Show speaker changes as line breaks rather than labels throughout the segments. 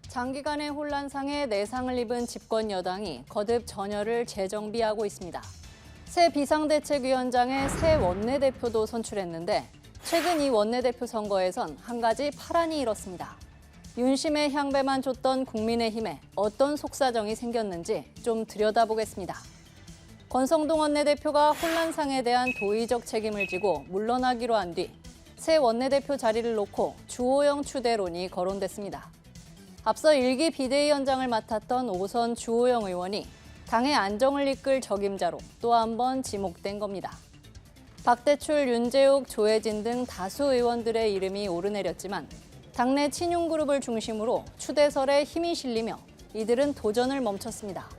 장기간의 혼란상에 내상을 입은 집권 여당이 거듭 전열을 재정비하고 있습니다. 새 비상대책위원장에 새 원내대표도 선출했는데 최근 이 원내대표 선거에선 한 가지 파란이 일었습니다. 윤심의 향배만 줬던 국민의힘에 어떤 속사정이 생겼는지 좀 들여다보겠습니다. 권성동 원내대표가 혼란상에 대한 도의적 책임을 지고 물러나기로 한 뒤 새 원내대표 자리를 놓고 주호영 추대론이 거론됐습니다. 앞서 1기 비대위원장을 맡았던 오선 주호영 의원이 당의 안정을 이끌 적임자로 또 한 번 지목된 겁니다. 박대출, 윤재욱, 조혜진 등 다수 의원들의 이름이 오르내렸지만 당내 친윤그룹을 중심으로 추대설에 힘이 실리며 이들은 도전을 멈췄습니다.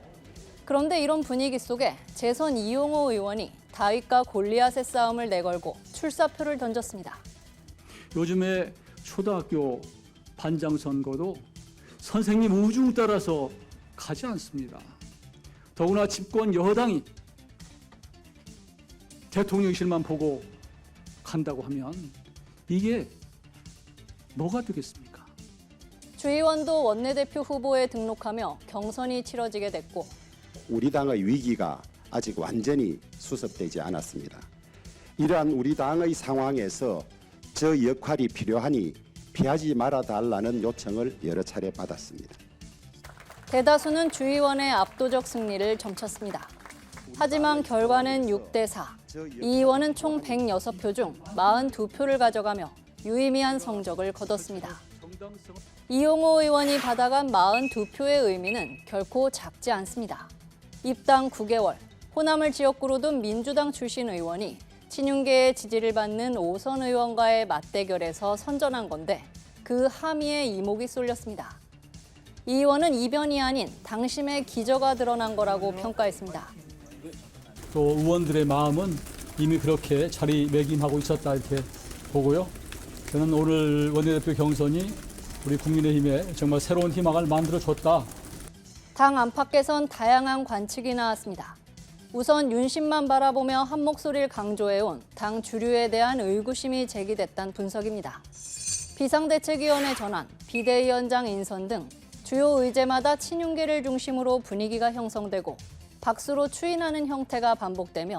그런데 이런 분위기 속에 재선 이용호 의원이 다윗과 골리앗의 싸움을 내걸고 출사표를 던졌습니다.
요즘에 초등학교 반장 선거도 선생님 우중 따라서 가지 않습니다. 더구나 집권 여당이 대통령실만 보고 간다고 하면 이게 뭐가 되겠습니까?
주 의원도 원내대표 후보에 등록하며 경선이 치러지게 됐고
우리 당의 위기가 아직 완전히 수습되지 않았습니다. 이러한 우리 당의 상황에서 저 역할이 필요하니 피하지 말아달라는 요청을 여러 차례 받았습니다.
대다수는 주 의원의 압도적 승리를 점쳤습니다. 하지만 결과는 6대4. 이 의원은 총 106표 중 42표를 가져가며 유의미한 성적을 거뒀습니다. 이용호 의원이 받아간 42표의 의미는 결코 작지 않습니다. 입당 9개월, 호남을 지역구로 둔 민주당 출신 의원이 친윤계의 지지를 받는 오선 의원과의 맞대결에서 선전한 건데 그 함의에 이목이 쏠렸습니다. 이 의원은 이변이 아닌 당심의 기저가 드러난 거라고 평가했습니다.
또 의원들의 마음은 이미 그렇게 자리매김하고 있었다 이렇게 보고요. 저는 오늘 원내대표 경선이 우리 국민의힘에 정말 새로운 희망을 만들어줬다.
당 안팎에선 다양한 관측이 나왔습니다. 우선 윤심만 바라보며 한 목소리를 강조해온 당 주류에 대한 의구심이 제기됐다는 분석입니다. 비상대책위원회 전환, 비대위원장 인선 등 주요 의제마다 친윤계를 중심으로 분위기가 형성되고 박수로 추인하는 형태가 반복되며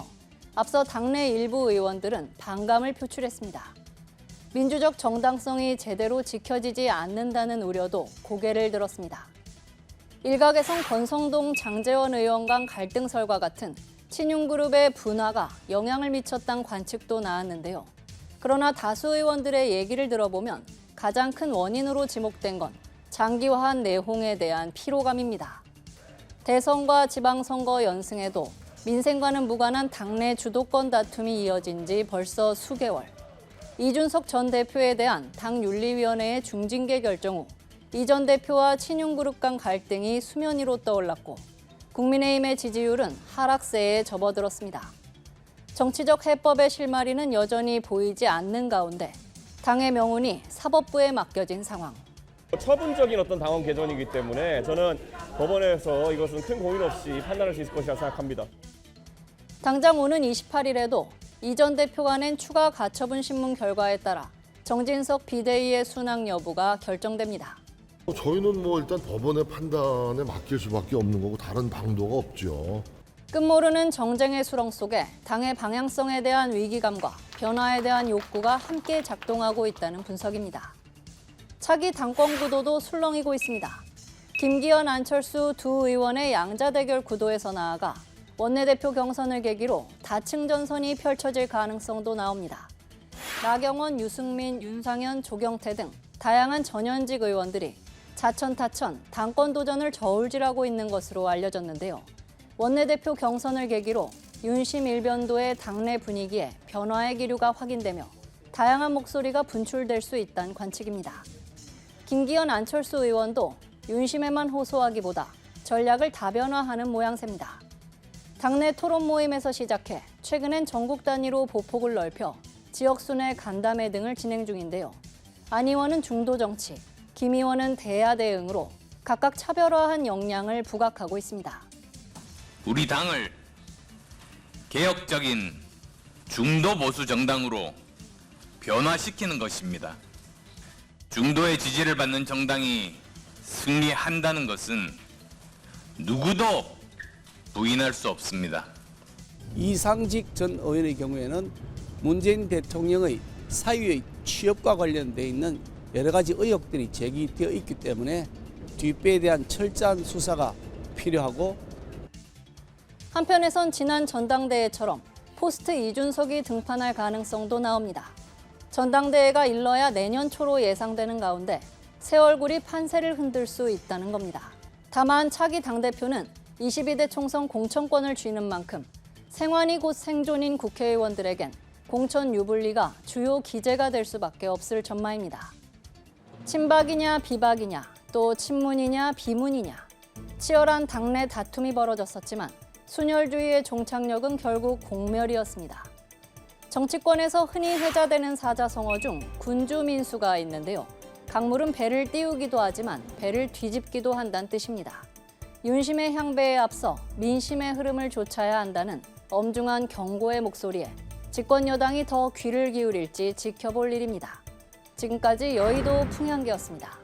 앞서 당내 일부 의원들은 반감을 표출했습니다. 민주적 정당성이 제대로 지켜지지 않는다는 우려도 고개를 들었습니다. 일각에선 권성동, 장제원 의원 간 갈등설과 같은 친윤그룹의 분화가 영향을 미쳤다는 관측도 나왔는데요. 그러나 다수 의원들의 얘기를 들어보면 가장 큰 원인으로 지목된 건 장기화한 내홍에 대한 피로감입니다. 대선과 지방선거 연승에도 민생과는 무관한 당내 주도권 다툼이 이어진 지 벌써 수개월. 이준석 전 대표에 대한 당 윤리위원회의 중징계 결정 후 이 전 대표와 친윤그룹 간 갈등이 수면 위로 떠올랐고 국민의힘의 지지율은 하락세에 접어들었습니다. 정치적 해법의 실마리는 여전히 보이지 않는 가운데 당의 명운이 사법부에 맡겨진 상황.
처분적인 어떤 당원 개정이기 때문에 저는 법원에서 이것은 큰 고민 없이 판단할 수 있을 것이라 생각합니다.
당장 오는 28일에도 이 전 대표가 낸 추가 가처분 신문 결과에 따라 정진석 비대위의 순항 여부가 결정됩니다.
저희는 일단 법원의 판단에 맡길 수밖에 없는 거고 다른 방도가 없죠.
끝모르는 정쟁의 수렁 속에 당의 방향성에 대한 위기감과 변화에 대한 욕구가 함께 작동하고 있다는 분석입니다. 차기 당권 구도도 술렁이고 있습니다. 김기현, 안철수 두 의원의 양자 대결 구도에서 나아가 원내대표 경선을 계기로 다층 전선이 펼쳐질 가능성도 나옵니다. 나경원, 유승민, 윤상현, 조경태 등 다양한 전현직 의원들이 자천타천 당권 도전을 저울질하고 있는 것으로 알려졌는데요. 원내대표 경선을 계기로 윤심 일변도의 당내 분위기에 변화의 기류가 확인되며 다양한 목소리가 분출될 수 있다는 관측입니다. 김기현, 안철수 의원도 윤심에만 호소하기보다 전략을 다변화하는 모양새입니다. 당내 토론 모임에서 시작해 최근엔 전국 단위로 보폭을 넓혀 지역순회 간담회 등을 진행 중인데요. 안 의원은 중도 정치, 김 의원은 대야 대응으로 각각 차별화한 역량을 부각하고 있습니다.
우리 당을 개혁적인 중도 보수 정당으로 변화시키는 것입니다. 중도의 지지를 받는 정당이 승리한다는 것은 누구도 부인할 수 없습니다.
이상직 전 의원의 경우에는 문재인 대통령의 사유의 취업과 관련돼 있는 여러 가지 의혹들이 제기되어 있기 때문에 뒷배에 대한 철저한 수사가 필요하고,
한편에선 지난 전당대회처럼 포스트 이준석이 등판할 가능성도 나옵니다. 전당대회가 일러야 내년 초로 예상되는 가운데 새 얼굴이 판세를 흔들 수 있다는 겁니다. 다만 차기 당대표는 22대 총선 공천권을 쥐는 만큼 생환이 곧 생존인 국회의원들에겐 공천 유불리가 주요 기제가 될 수밖에 없을 전망입니다. 친박이냐 비박이냐, 또 친문이냐 비문이냐, 치열한 당내 다툼이 벌어졌었지만 순혈주의의 종착역은 결국 공멸이었습니다. 정치권에서 흔히 회자되는 사자성어 중 군주민수가 있는데요. 강물은 배를 띄우기도 하지만 배를 뒤집기도 한다는 뜻입니다. 윤심의 향배에 앞서 민심의 흐름을 좇아야 한다는 엄중한 경고의 목소리에 집권 여당이 더 귀를 기울일지 지켜볼 일입니다. 지금까지 여의도 풍향기였습니다.